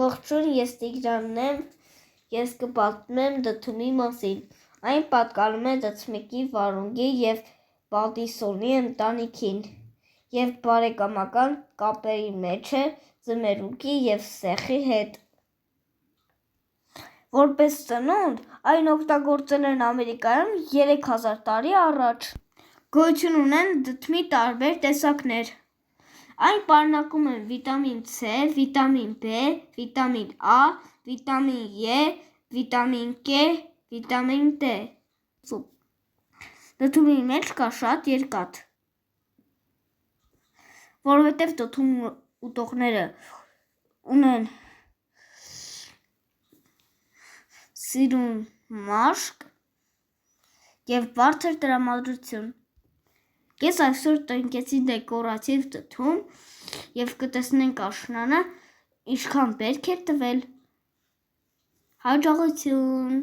Ողջույն, ես Տիգրանն եմ, ես կպատմեմ դդումի մասին։ Այն պատկանում է դդմիկի, վարունգի և պատիսոնի ընտանիքին և բարեկամական կապերի մեջ է ձմերուկի և սեխի հետ։ Որպես ծնունդ, այն օգտագործել են Ամերիկայում 3000 տարի առաջ։ Գոյություն ունեն դդմի տարբեր տեսակներ։ Այն պարունակում է վիտամին C, վիտամին B, վիտամին A, վիտամին E, վիտամին K, վիտամին D։ Դդումի մեջ կա շատ երկաթ, որովհետև դդում ուտողները ունեն սիրուն մաշկ և բարձր տրամադրություն։ Ես այսօր տնկեցի դեկորատիվ դդում և կտեսնենք աշնանը ինչքան բերք է տվել։ Հաջողություն։